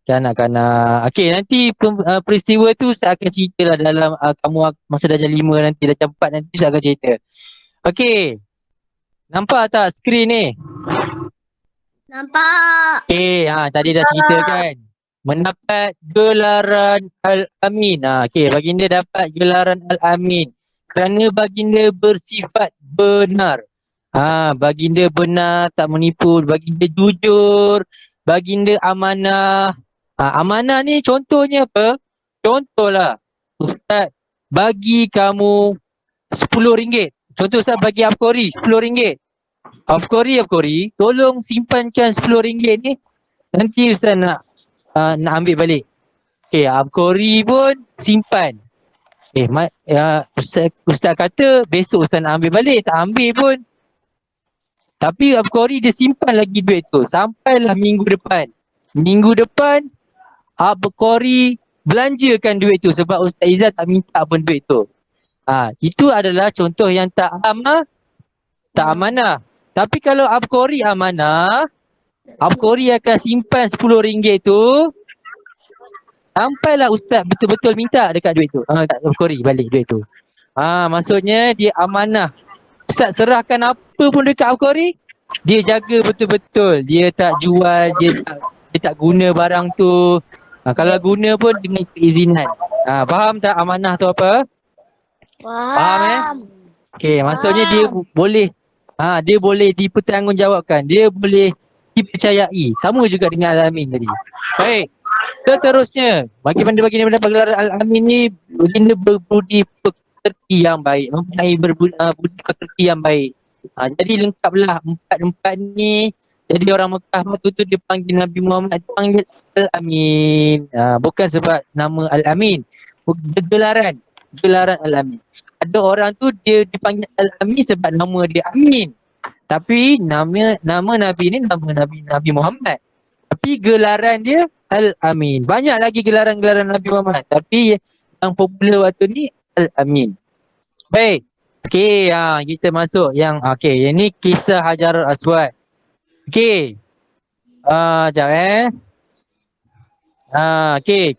Kanak-kanak. Okey, nanti peristiwa tu saya akan ceritalah dalam kamu masa darjah 5 nanti, darjah 4 nanti saya akan cerita. Okey. Nampak tak skrin ni? Nampak. Okey, tadi dah cerita kan. Mendapat gelaran Al-Amin. Okey, baginda dapat gelaran Al-Amin kerana baginda bersifat benar. Baginda benar, tak menipu, baginda jujur, baginda amanah. Amanah ni contohnya apa? Contohlah, Ustaz bagi kamu RM10. Contoh Ustaz bagi Afkori RM10. Afkori, tolong simpankan RM10 ni. Nanti Ustaz nak ambil balik. Okay, Afkori pun simpan. Ustaz kata besok Ustaz nak ambil balik, tak ambil pun. Tapi Afkori dia simpan lagi duit tu sampailah minggu depan. Minggu depan Afkori belanjakan duit tu sebab Ustaz Izzat tak minta pun duit tu. Itu adalah contoh yang tak amanah. Tapi kalau Afkori amanah, Afkori akan simpan RM10 tu sampailah Ustaz betul-betul minta dekat duit tu. Afkori balik duit tu. Maksudnya dia amanah. Ustaz serahkan apa pun dekat Afkori, dia jaga betul-betul. Dia tak jual, dia tak guna barang tu. Kalau guna pun dengan keizinan. Faham tak amanah tu apa? Faham Okey, maksudnya dia boleh dia boleh dipertanggungjawabkan, dia boleh dipercayai. Sama juga dengan Al-Amin tadi. Baik. Seterusnya, bagi baginda mendapat gelaran Al-Amin ni, baginda berbudi pekerti yang baik, mempunyai budi pekerti yang baik. Jadi lengkaplah empat ni. Jadi orang Mekah waktu tu dia panggil Nabi Muhammad, dia panggil Al-Amin. Bukan sebab nama Al-Amin, gelaran Al-Amin. Ada orang tu dia dipanggil Al-Amin sebab nama dia Amin. Tapi nama Nabi ni nama Nabi Muhammad. Tapi gelaran dia Al-Amin. Banyak lagi gelaran-gelaran Nabi Muhammad. Tapi yang popular waktu ni Al-Amin. Baik. Okey, kita masuk yang okey, yang ni kisah Hajarul Aswad. Okey. Sekejap okey.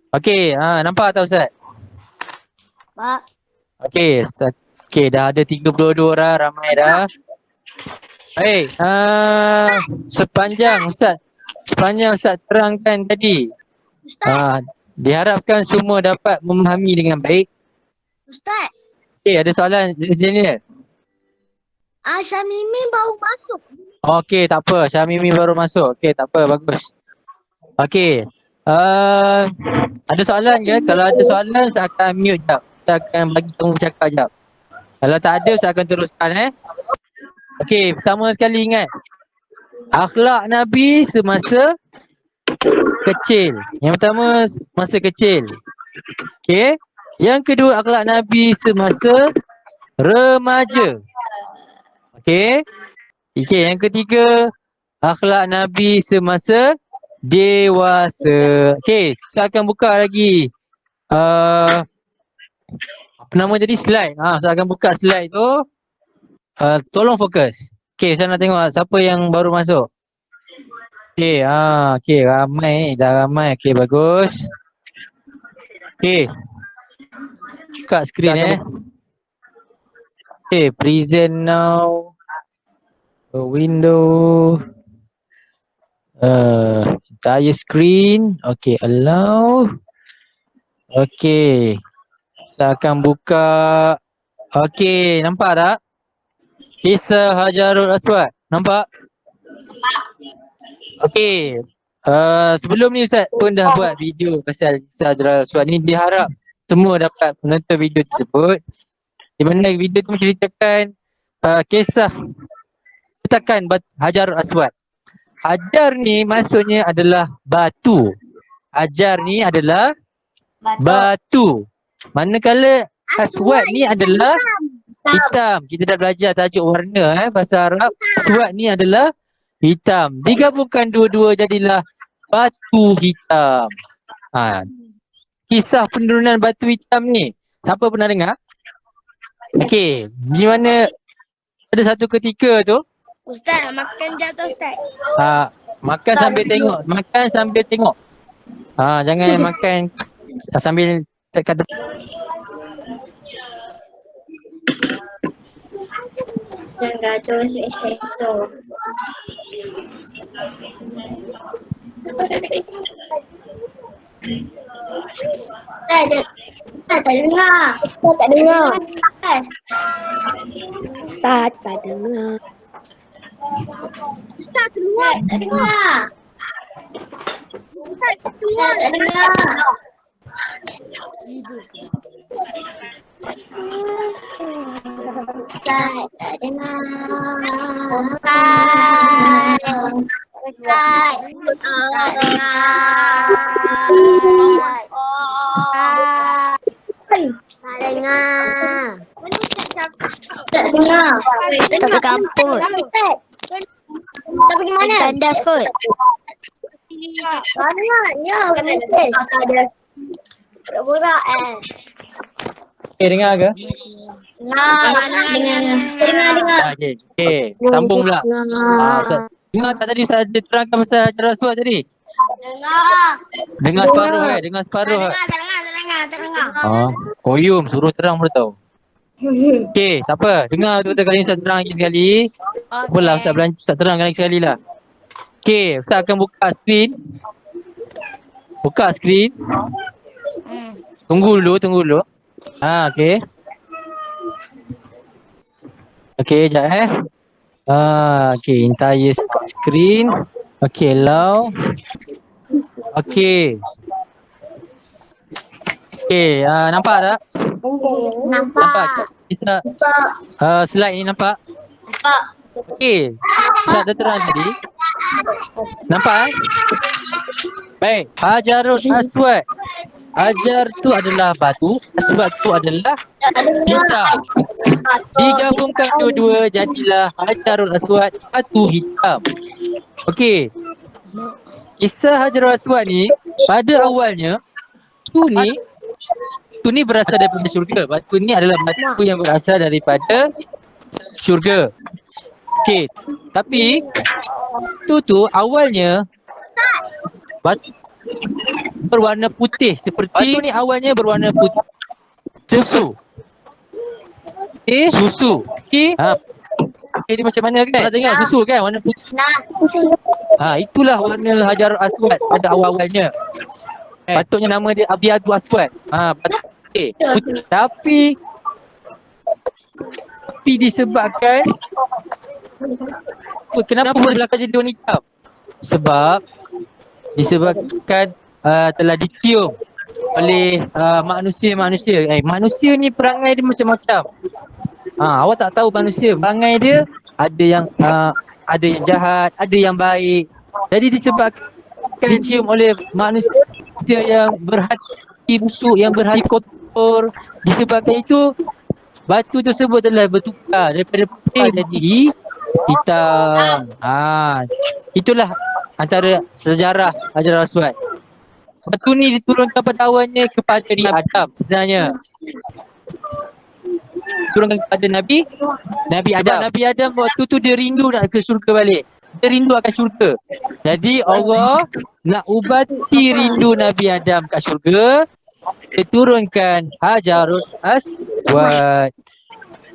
Okey, nampak tak Ustaz? Pak. Okey, dah ada 32 orang, ramai dah. Baik, sepanjang Ustaz terangkan tadi, diharapkan semua dapat memahami dengan baik. Ustaz. Okey, ada soalan di sini ni? Syamimi baru masuk. Okey, tak apa. Syamimi baru masuk. Okey, tak apa. Bagus. Okey. Ada soalan ke? Kalau ada soalan, saya akan mute jap. Saya akan bagi kamu bercakap jap. Kalau tak ada, saya akan teruskan Okey, pertama sekali ingat. Akhlak Nabi semasa kecil. Yang pertama, masa kecil. Okey. Yang kedua, akhlak Nabi semasa remaja. Okey. Okey, yang ketiga, akhlak Nabi semasa dewasa. Okey, saya akan buka lagi apa nama jadi slide. Saya akan buka slide tu. Tolong fokus. Okey, saya nak tengok siapa yang baru masuk. Okey, okey, dah ramai. Okey, bagus. Okey. Buka skrin Okay, present now. A window. Entire screen. Okay, allow. Okay. Kita akan buka. Okay, nampak tak? Kisah Hajarul Aswad. Nampak? Okay. Sebelum ni Ustaz pun dah buat video pasal kisah Hajarul Aswad ni. Diharap semua dapat menonton video tersebut. Di mana video tu menceritakan kisah letakan Hajarul Aswad. Hajar ni maksudnya adalah batu. Hajar ni adalah batu. Manakala Aswad ni adalah hitam. Kita dah belajar tajuk warna bahasa Arab. Aswad ni adalah hitam. Digabungkan dua-dua jadilah batu hitam. Kisah penurunan batu hitam ni, siapa pernah dengar? Okey, di mana ada satu ketika tu Ustaz, makan jatuh Ustaz. Makan sambil tengok. Makan sambil tengok. Jangan makan sambil dekat depan. Jangan terus itu. Tak dengar. Tak dengar. Tak dengar. Ustaz keluar. Tak dengar. Ustaz keluar. Tak dengar. Ustaz tak dengar. Tak dengar. Tak ke kampus. Tak pergi mana? Tandas kot. Banyaknya message. Borak Dengar ke? Dengar. Okay. Sambung pula. Dengar tak tadi Ustaz ada terangkan pasal ajaran aswad tadi? Dengar separuh Dengar separuh Dengar. Koyum suruh terang pula tau. Okay, tak apa. Dengar tu kali ni Ustaz terang lagi sekali. Apalah Ustaz terangkan lagi sekali lah. Okay, Ustaz akan buka skrin. Buka skrin. Tunggu dulu. Okay. Okay, sekejap okay, entire screen. Okay, allow. Okay. Okay, nampak tak? Nampak. Bisa slide ni nampak? Nampak. Okay. Ustaz dah terang tadi. Nampak Baik. Hajarul Aswad. Hajar tu adalah batu, aswad tu adalah hitam. Digabungkan dua-dua jadilah Hajarul Aswad, batu hitam. Okey. Kisah Hajarul Aswad ni pada awalnya tu ni berasal daripada syurga. Batu ni adalah batu yang berasal daripada syurga. Okey. Tapi tu awalnya batu berwarna putih seperti batu ni awalnya berwarna putih susu. Susu. Dia macam mana kan? Pernah tengok susu kan warna putih. Itulah warna Hajarul Aswad pada awal-awalnya. Patutnya nama dia Abyadu Aswad. Putih. Tapi disebabkan kenapa berlakon jadi warna hitam? Disebabkan telah dicium oleh manusia. Manusia ni perangai dia macam-macam. Awak tak tahu manusia perangai dia ada yang jahat, ada yang baik. Jadi disebabkan dicium oleh manusia yang berhati busuk, yang berhati kotor. Disebabkan itu batu tersebut telah bertukar daripada putih jadi hitam. Itulah antara sejarah Hajarul Aswad. Batu ni diturunkan pada awalnya kepada Nabi Adam sebenarnya. Turunkan kepada Nabi Adam. Nabi Adam waktu tu dia rindu nak ke syurga balik. Dia rindu akan syurga. Jadi Allah nak ubati rindu Nabi Adam kat syurga. Dia turunkan Hajarul Aswad.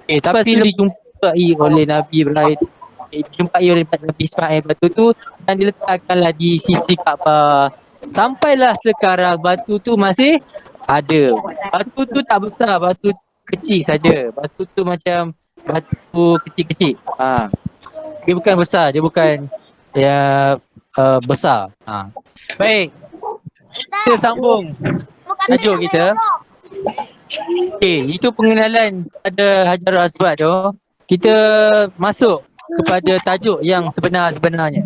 Tapi dijumpai oleh Nabi Ibrahim, dijumpai oleh Nabi Ismail batu tu dan diletakkanlah di sisi Kaabah. Sampailah sekarang batu tu masih ada. Batu tu tak besar, batu kecil saja. Batu tu macam batu kecil-kecil. Dia bukan besar, dia bukan besar. Baik. Kita sambung tajuk kita. Okey, itu pengenalan pada Hajarul Aswad tu. Kita masuk kepada tajuk yang sebenarnya.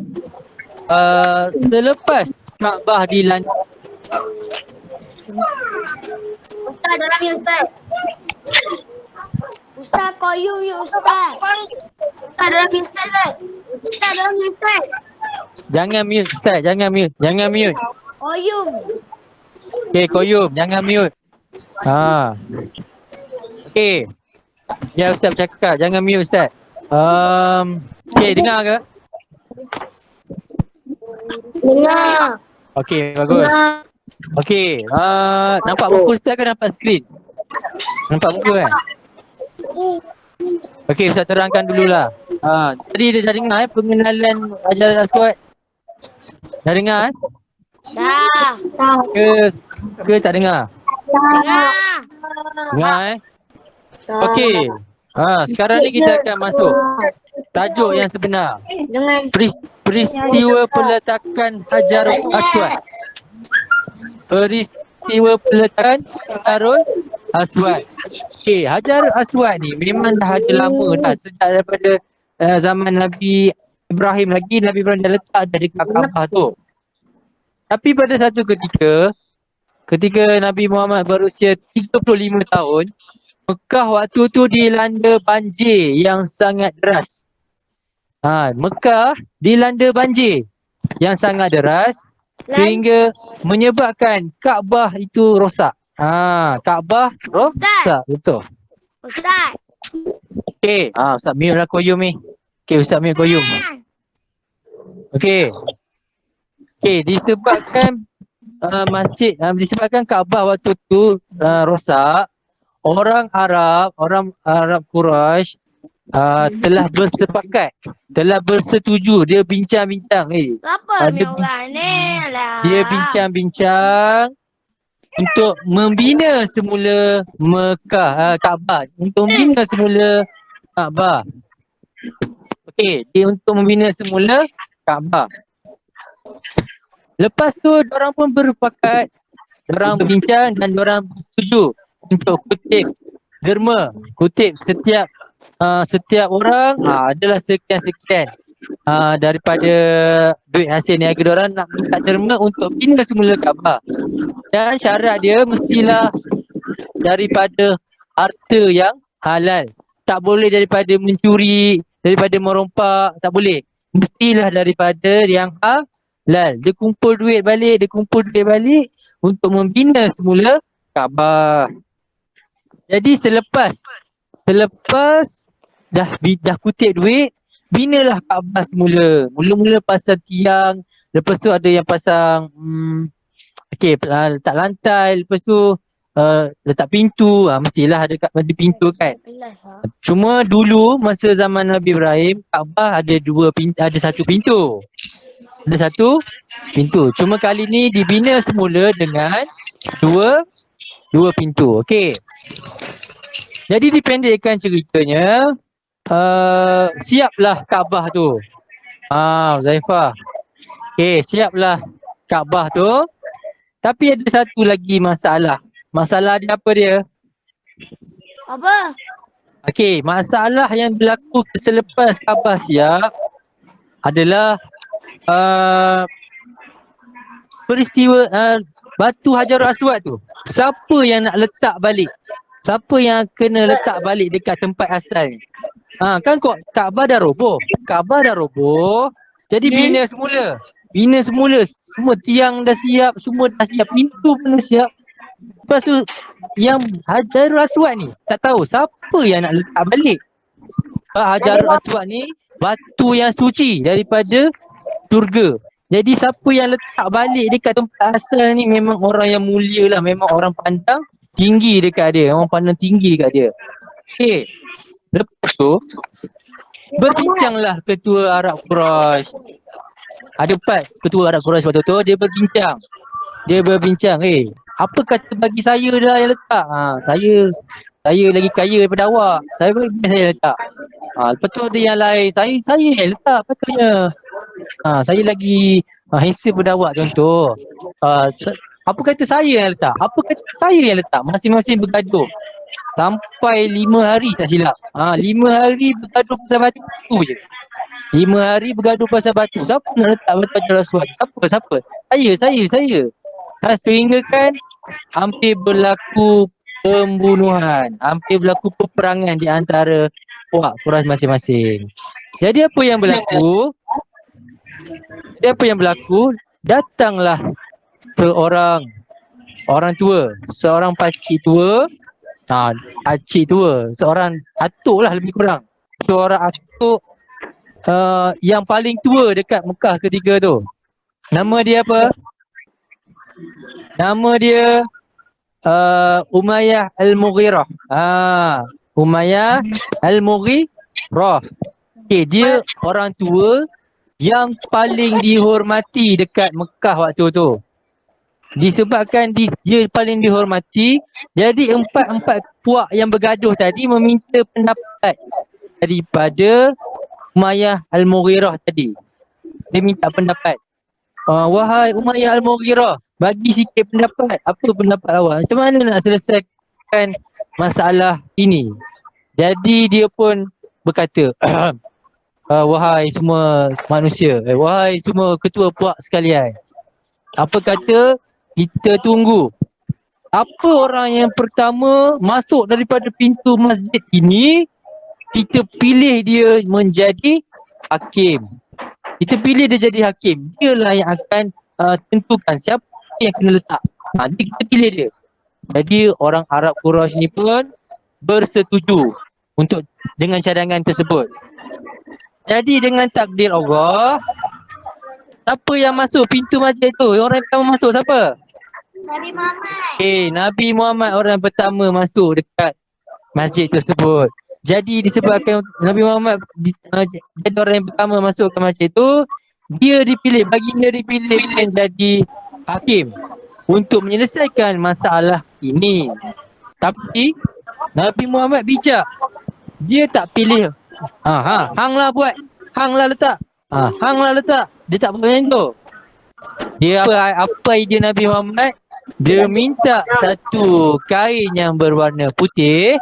Selepas Kaabah dilantik. Ustaz dalam ni Ustaz. Ustaz koyum ya Ustaz. Ustaz dalam ni Ustaz. Ustaz dalam ni Ustaz. Jangan mute Ustaz, jangan mute. Koyum. Okey, koyum, jangan mute. Okey. Ya Ustaz bercakap, jangan mute Ustaz. Okey, dengar ke? Dengar. Okey, bagus. Okey, nampak buku Ustaz ke nampak skrin? Nampak buku kan? Okey, Ustaz terangkan dululah. Tadi dia dah dengar pengenalan ajaran Aswad. Dah dengar Dah. ke tak dengar? Dengar. Dengar Okey. Sekarang ni kita akan masuk tajuk yang sebenar. Dengan Peristiwa peletakan Hajarul Aswad. Peristiwa peletakan Hajarul Aswad. Okey, Hajarul Aswad ni memang dah ada lama dah, sejak daripada zaman Nabi Ibrahim lagi. Nabi Ibrahim dah letak dah dekat Kaabah tu. Tapi pada satu ketika Nabi Muhammad berusia 35 tahun, Mekah waktu tu dilanda banjir yang sangat deras. Mekah dilanda banjir yang sangat deras sehingga menyebabkan Kaabah itu rosak. Kaabah rosak, betul. Ustaz. Okey, Ustaz mute lah koyum ni. Okey, Ustaz mute koyum. Okey. Okey, disebabkan disebabkan Kaabah waktu tu rosak, orang Arab Quraisy telah bersepakat, telah bersetuju, dia bincang-bincang. Siapa ni orang ni lah? Dia bincang-bincang untuk membina semula Mekah, Kaabah, untuk membina semula Kaabah. Okey, dia untuk membina semula Kaabah. Lepas tu diorang pun bersepakat, diorang berbincang dan diorang bersetuju untuk kutip derma, kutip setiap orang adalah sekian-sekian daripada duit hasil niaga diorang nak minta derma untuk bina semula Kaabah. Dan syarat dia mestilah daripada harta yang halal. Tak boleh daripada mencuri, daripada merompak, tak boleh. Mestilah daripada yang halal. Dia kumpul duit balik untuk membina semula Kaabah. Jadi selepas dah kutip duit, binalah Kaabah semula. Mula-mula pasang tiang, lepas tu ada yang pasang letak lantai, lepas tu letak pintu. Mestilah ada pintu kan. Cuma dulu masa zaman Nabi Ibrahim, Kaabah ada satu pintu. Ada satu pintu. Cuma kali ni dibina semula dengan dua pintu. Okey. Jadi dipendekkan ceritanya, siaplah Kaabah tu. Zaifah. Okey, siaplah Kaabah tu. Tapi ada satu lagi masalah. Masalah dia apa dia? Apa? Okey, masalah yang berlaku selepas Kaabah siap adalah peristiwa batu Hajarul Aswad tu. Siapa yang nak letak balik? Siapa yang kena letak balik dekat tempat asal? Kan kok Kaabah dah roboh. Jadi bina semula. Semua tiang dah siap, semua dah siap, pintu pun dah siap. Lepas tu yang Hajarul Aswad ni tak tahu siapa yang nak letak balik. Hajarul Aswad ni batu yang suci daripada surga. Jadi siapa yang letak balik dekat tempat asal ni memang orang yang mulia lah. Memang orang pandang tinggi dekat dia. Okey. Lepas tu berbincanglah ketua Arab Quraisy. Ada 4 ketua Arab Quraisy waktu tu, dia berbincang. Apa kata bagi saya dah yang letak? Saya lagi kaya daripada awak. Saya letak. Lepas tu ada yang lain. Saya yang letak patutnya. Saya lagi handsome daripada awak contoh. Apa kata saya yang letak? Masing-masing bergaduh. Sampai 5 hari tak silap. 5 hari bergaduh pasal batu je. 5 hari bergaduh pasal batu. Siapa nak letak batu Hajarul Aswad? Siapa? Saya. Sehingga kan hampir berlaku pembunuhan. Hampir berlaku peperangan di antara puak Quraisy masing-masing. Jadi apa yang berlaku? Datanglah orang tua, seorang pakcik tua, seorang atuk lah lebih kurang. Seorang atuk yang paling tua dekat Mekah ketika tu. Nama dia apa? Nama dia Umayyah Al-Mughirah. Umayyah Al-Mughirah. Okay, dia orang tua yang paling dihormati dekat Mekah waktu tu. Disebabkan dia paling dihormati, jadi empat puak yang bergaduh tadi meminta pendapat daripada Umayyah Al-Mughirah tadi. Dia minta pendapat. Wahai Umayyah Al-Mughirah, bagi sikit pendapat. Apa pendapat awak? Macam mana nak selesaikan masalah ini? Jadi dia pun berkata, wahai semua manusia, wahai semua ketua puak sekalian, apa kata kita tunggu apa orang yang pertama masuk daripada pintu masjid ini, kita pilih dia menjadi hakim. Kita pilih dia jadi hakim. Dialah yang akan tentukan siapa yang kena letak. Jadi kita pilih dia. Jadi orang Arab Quraisy ni pun bersetuju untuk dengan cadangan tersebut. Jadi dengan takdir Allah, siapa yang masuk pintu masjid tu? Orang yang pertama masuk siapa? Nabi Muhammad. Nabi Muhammad orang pertama masuk dekat masjid tersebut. Jadi disebabkan Nabi Muhammad jadi orang yang pertama masuk ke masjid tu, dia dipilih, baginda dipilih menjadi hakim untuk menyelesaikan masalah ini. Tapi Nabi Muhammad bijak. Dia tak pilih hanglah buat, hanglah letak. Hanglah letak. Dia tak buat macam tu. Dia apa idea Nabi Muhammad? Dia minta satu kain yang berwarna putih.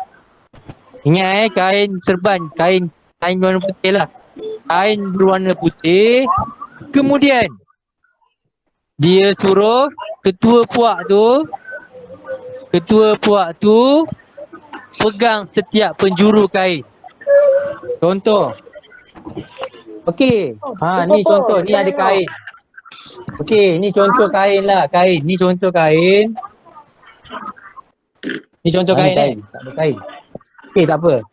Ingat kain serban, kain berwarna putih lah. Kain berwarna putih. Kemudian dia suruh ketua puak tu pegang setiap penjuru kain. Contoh. Okey. Ni contoh, ni ada kain. Okey, ni contoh kain lah, kain. Ni contoh kain. Ni contoh kain. Tak ada kain. Okey, tak apa.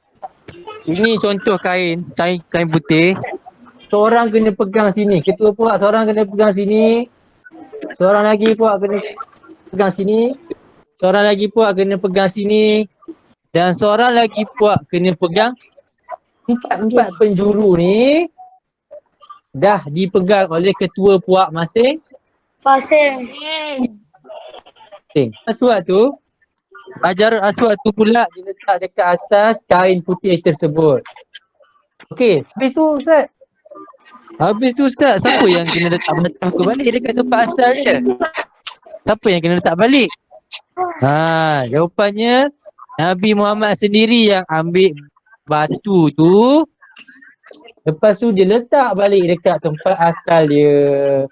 Ini contoh kain putih. Seorang kena pegang sini. Ketua puak seorang kena pegang sini. Seorang lagi puak kena pegang sini. Seorang lagi puak kena pegang sini. Dan seorang lagi puak kena pegang empat penjuru ni dah dipegang oleh ketua puak masing. Aswad tu, Hajarul Aswad tu pula diletak dekat atas kain putih tersebut. Okey, habis tu Ustaz, siapa yang kena letak batu tu balik dekat tempat asal dia? Siapa yang kena letak balik? Jawapannya Nabi Muhammad sendiri yang ambil batu tu. Lepas tu dia letak balik dekat tempat asal dia.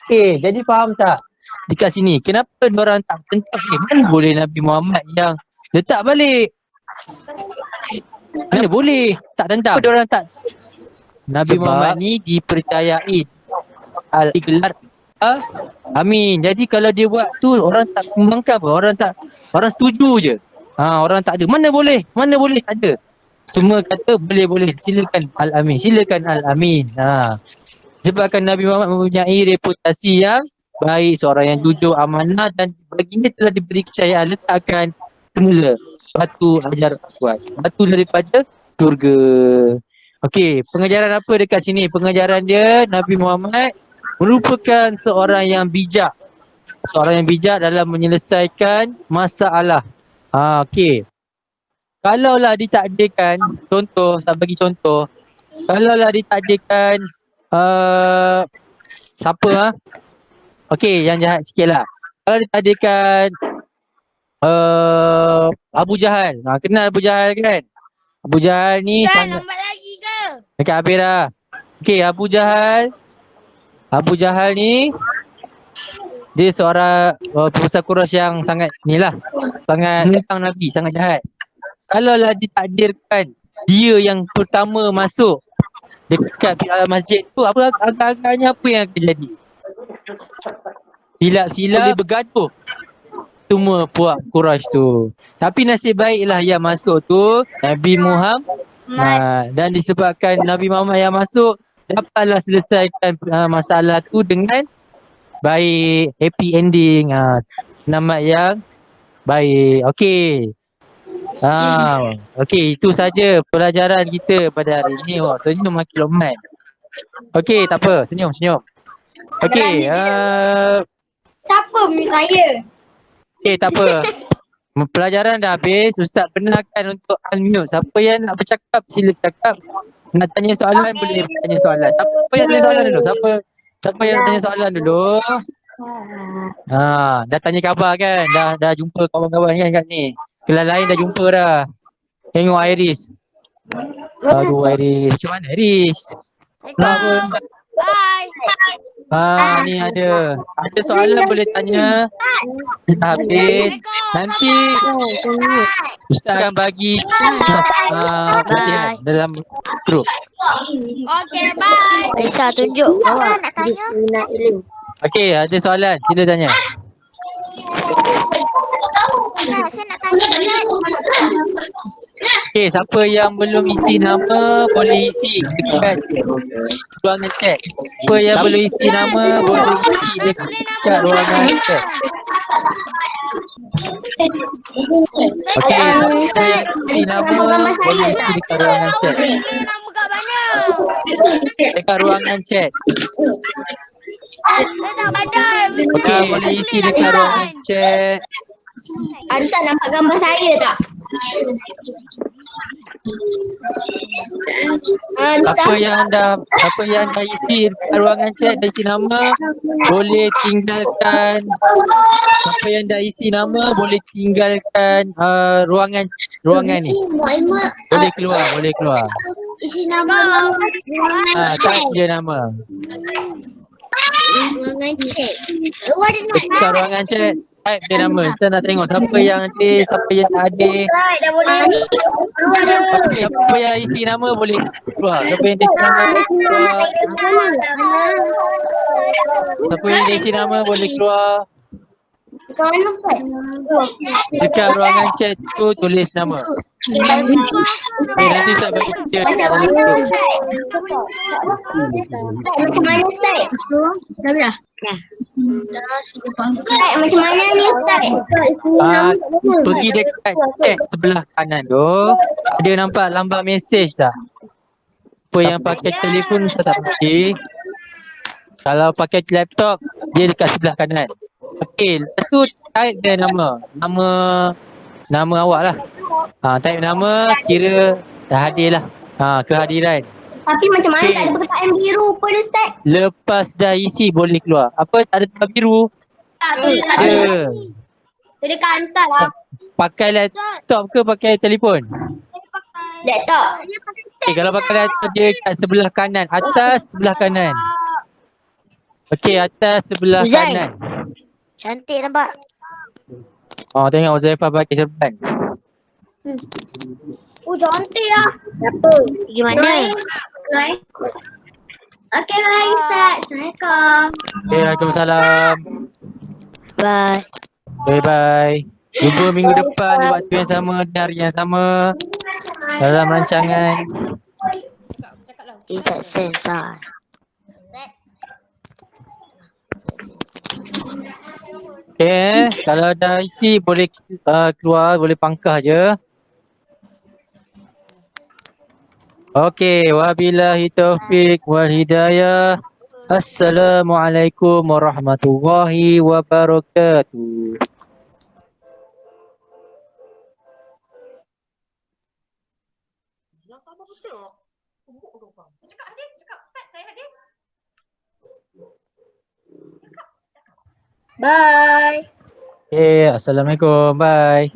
Okey, jadi faham tak? Dekat sini, kenapa diorang tak tentang mana boleh Nabi Muhammad yang letak balik? Mana boleh? Tak tentang. Kenapa diorang tak? Nabi Muhammad ni dipercayai gelar Amin. Jadi kalau dia buat tu orang tak kembangkan apa? Orang setuju je. Orang tak ada. Mana boleh? Tak ada. Semua kata boleh. Silakan Al-Amin. Sebabkan Nabi Muhammad mempunyai reputasi yang baik, seorang yang jujur, amanah, dan baginda telah diberi kepercayaan letakkan semula batu Hajar Aswad, batu daripada surga. Okey, pengajaran apa dekat sini? Pengajaran dia, Nabi Muhammad merupakan seorang yang bijak. Seorang yang bijak dalam menyelesaikan masalah. Okey. Kalaulah ditakdirkan, contoh, saya bagi contoh. Kalaulah ditakdirkan siapa okey, yang jahat sikit lah. Kalau ditakdirkan Abu Jahal. Kenal Abu Jahal kan? Abu Jahal ni Kan lambat lagi ke? dekat habis dah. Okey, Abu Jahal ni dia seorang pembesar Quraisy yang sangat sangat tentang Nabi, sangat jahat. Kalaulah ditakdirkan dia yang pertama masuk dekat masjid tu, agak-agaknya apa yang akan jadi? Silap-silap boleh bergaduh semua puak Quraisy tu. Tapi nasib baiklah yang masuk tu Nabi Muhammad. Dan disebabkan Nabi Muhammad yang masuk, dapatlah selesaikan masalah tu dengan baik, happy ending. Nama yang baik. Okey. Okey, itu saja pelajaran kita pada hari ini. Oh, senyum Makil Luqman. Okey, tak apa, senyum. Okey, Siapa mute saya? okey, tak apa. Pelajaran dah habis. Ustaz benarkan untuk unmute. Siapa yang nak bercakap, sila bercakap. Nak tanya soalan, boleh tanya soalan. Siapa yang tanya soalan dulu? Siapa yang tanya soalan dulu? Dah tanya khabar kan? Dah jumpa kawan-kawan kan kat ni? Kelas lain dah jumpa dah. Tengok Iris. Aduh Iris. Macam mana Iris? Kenapa? Bye. Ni ada. Ada soalan boleh tanya. Dah habis. Nanti Ustaz akan bagi pelatihan dalam grup. Okay, bye. Aisyah tunjuk bawah. Nak tanya? Okey, ada soalan. Sila tanya. Saya nak tanya. Okey, siapa yang belum isi nama boleh isi dekat ruangan chat. Siapa yang belum isi nama boleh isi dekat ruangan chat. Okey, siapa yang isi nama boleh isi dekat ruangan chat. Nama kat mana? Dekat ruangan chat. Saya tak pandai. Okey, boleh isi dekat ruangan chat. Anca nampak gambar saya tak? Siapa yang dah isi dekat ruangan chat dan isi nama boleh tinggalkan. Siapa yang dah isi nama boleh tinggalkan ruangan ni. Boleh keluar. Isi nama. Type je nama. Ruangan chat. Dekat ruangan chat type je nama. Saya nak tengok siapa yang ada, siapa yang tak ada. Dah boleh. Siapa yang isi nama boleh keluar. Siapa yang isi nama boleh keluar. Siapa yang isi nama boleh keluar. Dekat ruangan chat tu tulis nama. Nanti saya bagi picture. Macam mana Ustaz? Macam mana Ustaz? Dah dah. Ustaz, macam mana ni Ustaz? Pergi dekat chat sebelah kanan tu. Ada nampak lambar mesej tak? Apa yang pakai telefon saya tak pasti. Kalau pakai laptop dia dekat sebelah kanan. Okey, lepas tu type dia nama. Nama awak lah. Type nama kira dah hadir lah. Kehadiran. Tapi macam mana tak ada perkataan biru pun Ustaz? Lepas dah isi boleh keluar. Apa tak ada tab biru? Ada. Dia kantar lah. Pakai laptop ke pakai telefon? Laptop. Okay, kalau pakai laptop dia kat sebelah kanan. Atas sebelah kanan. Okey, atas sebelah Uzai. kanan. Cantik nampak. Tengok Uzaifah pakai serban. Cantik lah. Pergi mana? Okey, bye Ustaz. Assalamualaikum. Okay, Waalaikumsalam. Bye. Bye-bye. Jumpa minggu depan di waktu yang sama, di hari yang sama. Dalam rancangan. Izzat sensor. Okay, kalau dah isi boleh keluar, boleh pangkah je. Okey, wabillahi taufik wal hidayah. Assalamualaikum warahmatullahi wabarakatuh. Bye. Okay, assalamualaikum. Bye.